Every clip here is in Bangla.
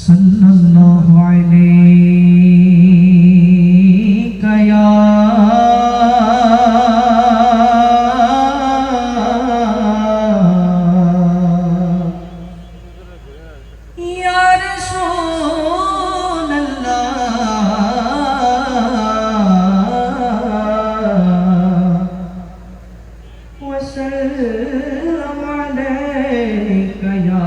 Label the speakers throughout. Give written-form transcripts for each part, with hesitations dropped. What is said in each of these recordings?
Speaker 1: सल्लल्लाहु अलैका या रसूल अल्लाह वसल्लम अलैका या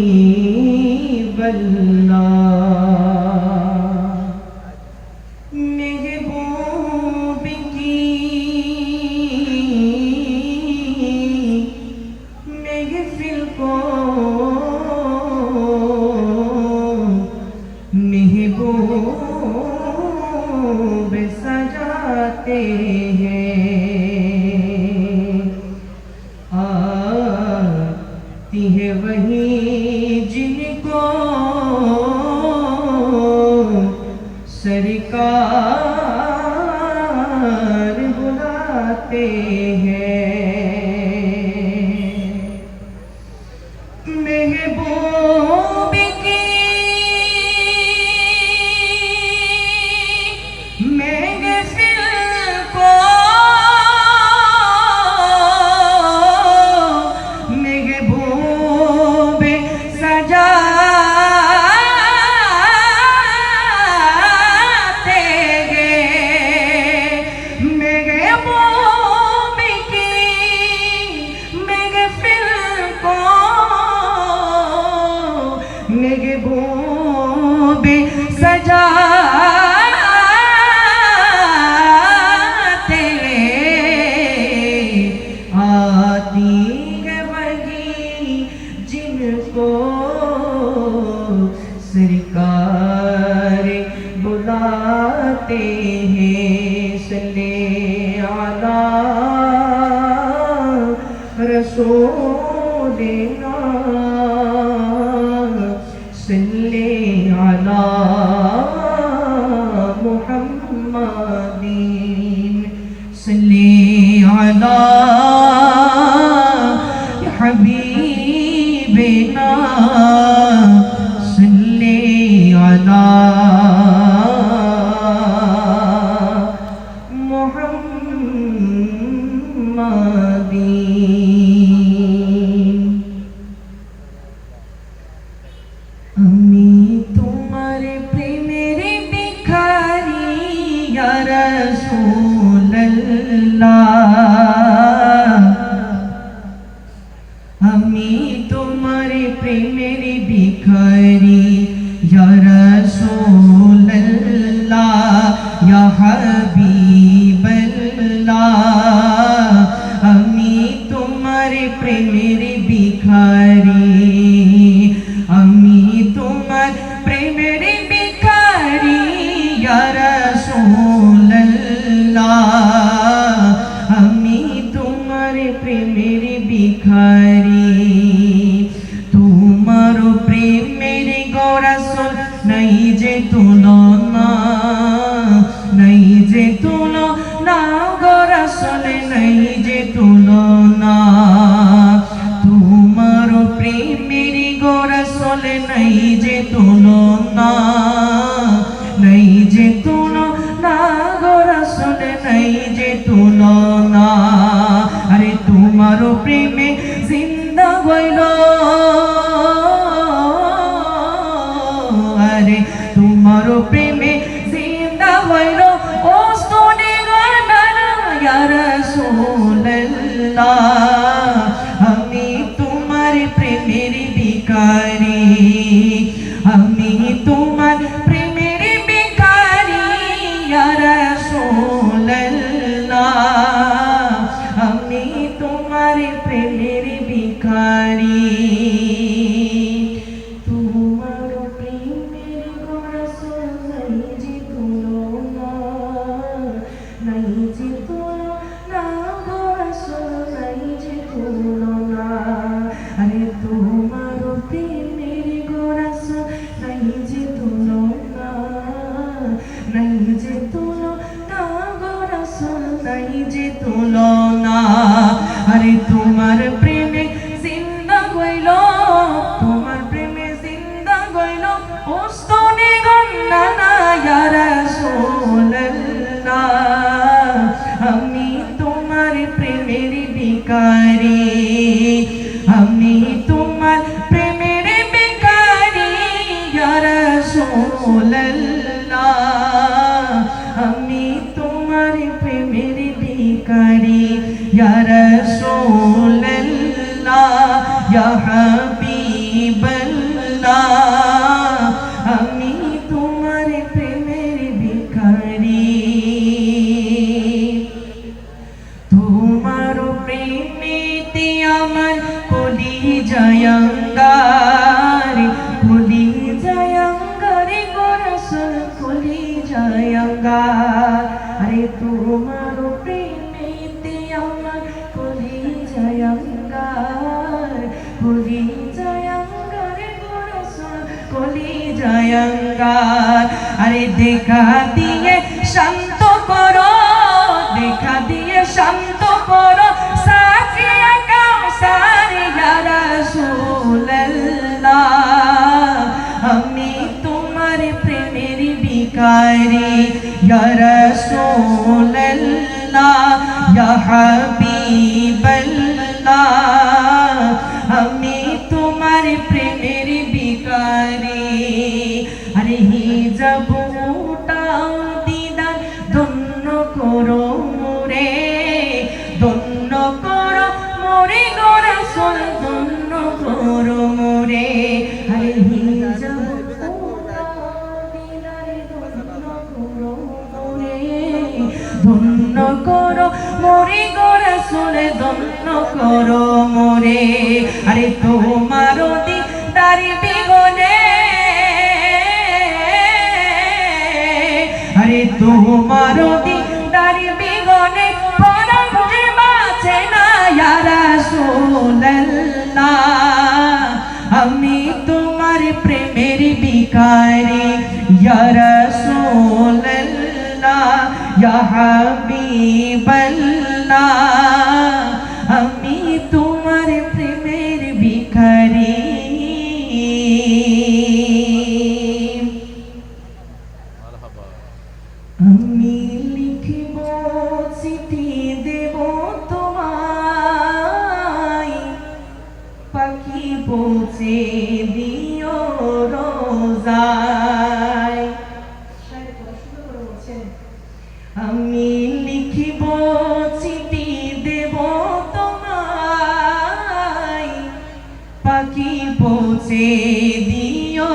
Speaker 1: हबीब अल्लाह महबूब की महफिल को महबूब सजाते हैं आती है वही जिनको सरकार बुलाते हैं महबूब की महफिल को महबूब सजाते हैं महबूब की महफिल को महबूब सजाते आती है वही जिनको सरकार बुलाते हैं सल्ले अला रसूलिना सल्ले अला मुहम्मदिन सल्ले अला हबीबिना सल्ले अला मुहम्मदिन আমি তোমার প্রেমের ভিখারি ইয়া রাসূলুল্লাহ আমি তোমার প্রেমের ভিখারি ইয়া রাসূলুল্লাহ ইয়া হাবিবাল্লাহ আমি তোমার প্রেমের ভিখারি আমি তোমার প্রেমের ভিখারি ইয়া রাসূলুল্লাহ আমি তোমার প্রেমের ভিখারি তোমার প্রেমের গো রাসূল নাই যে তুলনা নাই যে তুলনা গো রাসূল নাই যে তুলনা তোমার প্রেমের গো রাসূল নাই যে তুলনা নাই যে তুলনা গো রাসূল নাই যে তুলনা আরে তোমার প্রেমে জিন্দা হইল আরে তোমার প্রেমে জিন্দা হইল ও সোনে গরবানা ইয়া রাসূলুল্লাহ আমি তোমার প্রেমের ভিখারি আমি তোমার প্রেমের ভিখারি ইয়া রাসূলুল্লাহ আমি তোমার প্রেমের ভিখারি তোমার প্রেমের গো রাসূল নাই যে তুলনা নাই যে তুলনা গো রাসূল নাই যে তুলনা আরে তোমার প্রেমের গো রাসূল নাই যে তুলনা নাই যে তুলনা গো রাসূল নাই যে তুলনা আরে তোমার প্রেমে जायंगारे खुली जायंगारे गो रसूल खुली जायंगार अरे तुम्हारो प्रेमेते आमार खुली जायंगार खुली जायंगारे गो रसूल खुली जायंगार अरे देखा दिए शांत करो देखा दिए शांत करो साकिया काउसार या रसूलल्लाह हमी तुम्हारे प्रेमेर भिखारी या रसूलल्लाह या हबीबल्लाह हमी तुम्हारे प्रेमेर भिखारी अरे हिजाब उठाओ दीदार धন্য करो मोरे धন্য करो मोरे गो रसूल धন্য करो मोरे अरे हिजाब उठाओ दीदार धন্য करो मोरे धন্য करो मोरे गो रसूल धন্য करो मोरे अरे तुम्हारो दीदार बिगने अरे तुम्हारो दीदार बिगने परान जे बाँचे ना या रसूलल्लाह हमी तुम्हार प्रेमेर भिखारी या रसूलल्लाह या हबीबल्लाह हमी तुम्हार प्रेमेर भिखारी আমি লিখিব চিঠি দেব তোমায় পাখি পৌঁছে দিও রোজায় আমি লিখিব চিঠি দেব তোমায় পাখি পৌঁছে দিও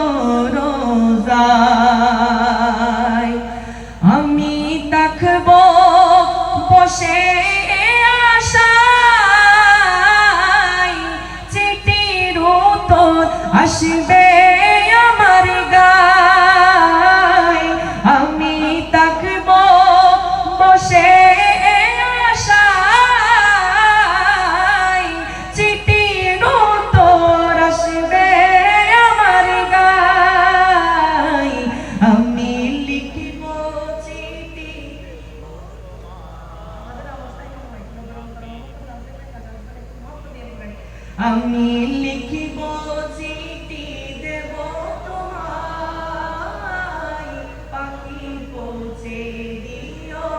Speaker 1: রোজায় আমি থাকবো বসে আশায় চিঠির উত্তর আসবে আমার গায় আমি থাকবো বসে আশায় চিঠির উত্তর আসবে আমার গায় আমি লিখিব আমি লিখিব চিঠি দেব তোমায় পাখি পৌঁছে দিও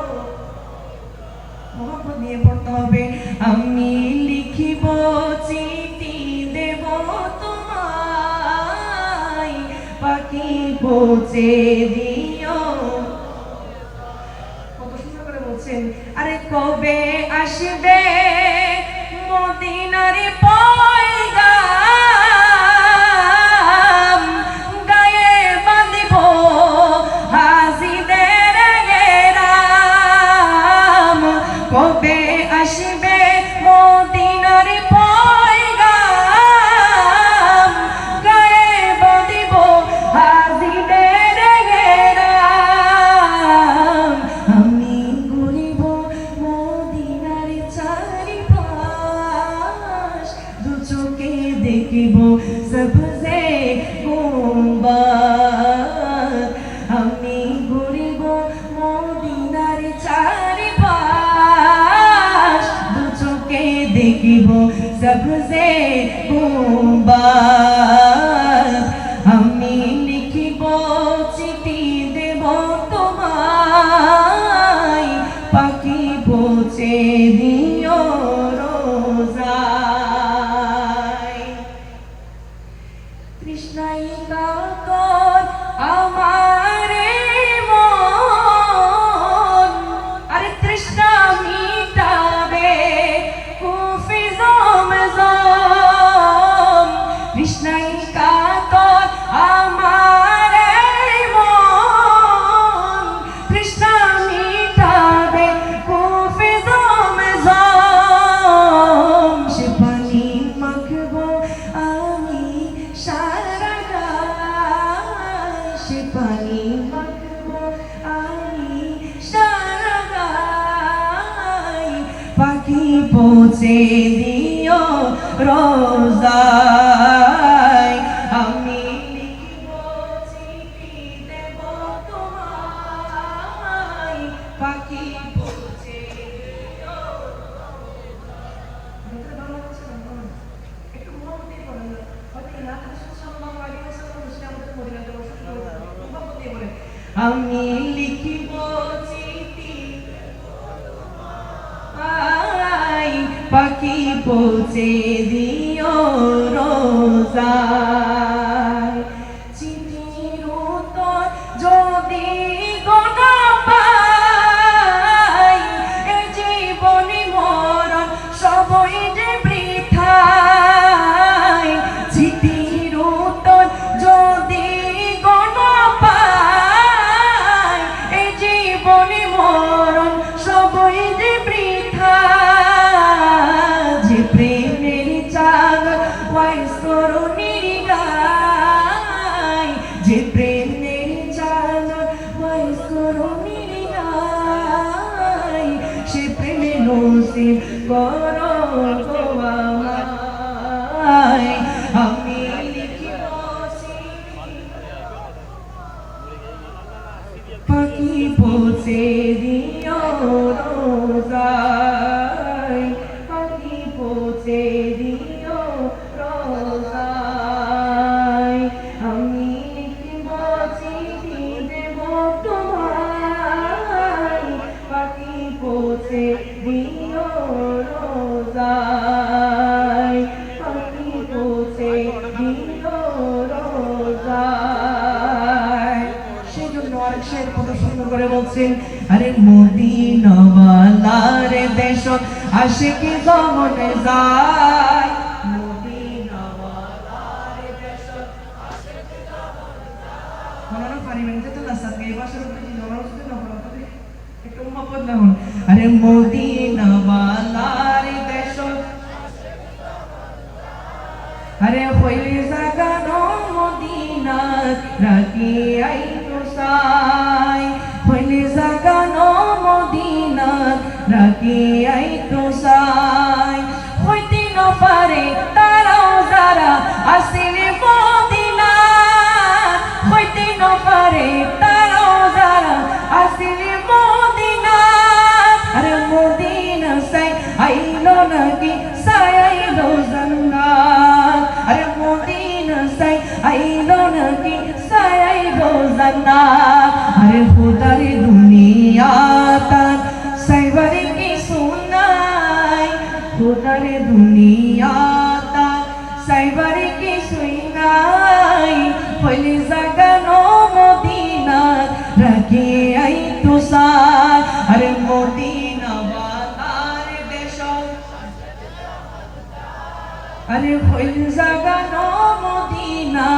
Speaker 1: মোহাম্মদ নিয়ে পড়তে হবে আমি লিখিব চিঠি দেব তোমায় পাখি পৌঁছে দিও কত সুন্দর করে বলছেন আরে কবে আসবে মদিনার পয়গাম গায়ে বাঁধিব হাজিদের গেরাম কবে আসবে মদিনার পয়গাম গায়ে বাঁধিব হাজিদের গেরাম আমি ঘুরিব মদিনার চারিপাশ দু চোখে দেখিব সবজে গুম্বাদ আমি ঘুরিব মদিনার চারিপাশ দু চোখে দেখিব সবজে গুম্বাদ আমি লিখিব চিঠি দেব তোমায় পাখি পৌঁছে দিও রোজায় তৃষ্ণায় কাতর আমারে মন আরে তৃষ্ণা মিটাবে কুফি জমজম তৃষ্ণায় পৌঁছে দিও রোজায় আমি লিখব চিঠি দেব তোমায় পাখি পৌঁছে দিও একটু মোহাম্মদের বলেন হয়তো না সাল্লাল্লাহু আলাইহি ওয়াসাল্লাম মুসলিমদের মদিনাতে মোহাম্মদ দিয়ে বলেন আমি লিখিব চিঠি পাখি পৌঁছে দিও রোজায় চিঠির উত্তর যদি গোনা পাই এই জীবনে মরণ সবই যে বৃথায় চিঠির উত্তর যদি গোনা পাই এই জীবনে মরণ সবই যে বৃথা যে প্রেমের চাঁদ ওয়াইস করুণীর গায় যে প্রেমের চাঁদ ওয়াইস করুণীর গায় সে প্রেমে নসিব করো গো আমায় আমি লিখিব পাখি পৌঁছে দিও রোজায় পাখি পৌঁছে দিও রোজায় আমি লিখিব চিঠি দেব তোমায় পাখি পৌঁছে দিও রোজায় পাখি পৌঁছে দিও রোজায় সেই জন্য আরেক শের কত সুন্দর করে বলছেন আরে মদিনাওয়ালার দেশ আশিকি গমনে যায় মদিনাওয়ালার দেশ আশিকি গমনে যায় মনে পারিবেন যে তো লাসাত এই ভাষার উপরে যে জমানো শুধু না বলা তবে একটু মোহাম্মদ না হন আরে মদিনাওয়ালার দেশ আরে হইলে জাগানো মদিনা রাখি আই তোসাই হইলে জাগানো মদিনা রাখি আই তোসাই হইতে ন পারে তারাও যারা আসিলে মদিনা হইতে ন পারে তারাও যারা আসিলে মদিনা আরে মদিনা সাই আইলো নাকি সাই আইলো জান্নাত আরে মদিনা সাই আইলো নাকি সাই আইলো জান্নাত আরে খোদার দুনিয়া তার সাইবারে কি সুনাই খোদার দুনিয়া তার সাইবারে কি সুনাই হইলে জাগানো মদিনা রাখি আই তোসার আরে মদিনা ওয়ালার দেশ আরে হইলে জাগানো মদিনা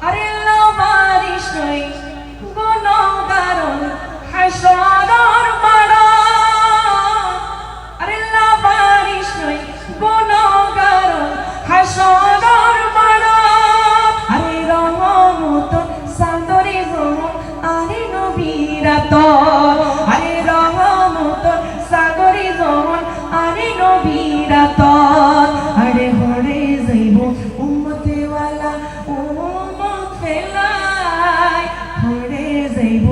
Speaker 1: আরে লামারিস নই গুনাহগার হাসরের মাঠ আরে লামারিস নই গুনাহগার হাসরের মাঠ আরে রহমত সান্দরে জমন আরে নবীরাত আরে রহমত সাগরে জমন আরে নবীরাত আরে হরে যাইব উম্মতে ওয়ালা উম্মত ফেলাই হরে যাইব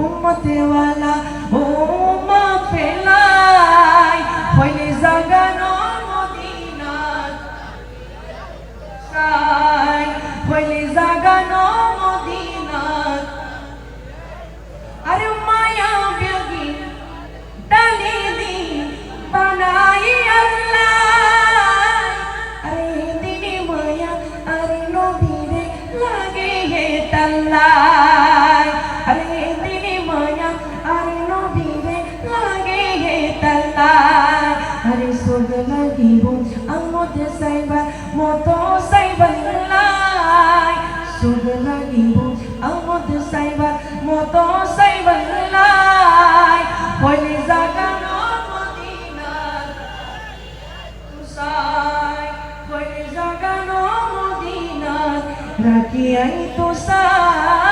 Speaker 1: উম্মতে ওয়ালা উম্মত ফেলাই হইলে জাগানো মদিনা সাই হইলে জাগানো মদিনা আরে মায়া বেগি ডালি দি বানাই আল্লাহ আরে দিনে মায়া আরে নবীরে লাগে হে তাল্লাই আরে দিনে মায়া আরে নবীরে লাগে হে তাল্লাই আরে সোগ লাগিব আমতে সাইবার মতো সাইবার লাই সোগ লাগিব আমতে সাইবার মতো সাইবার লাই হইলে জাগানো মদিনা তুসাই হইলে জাগানো মদিনা রাখি আই তোসাই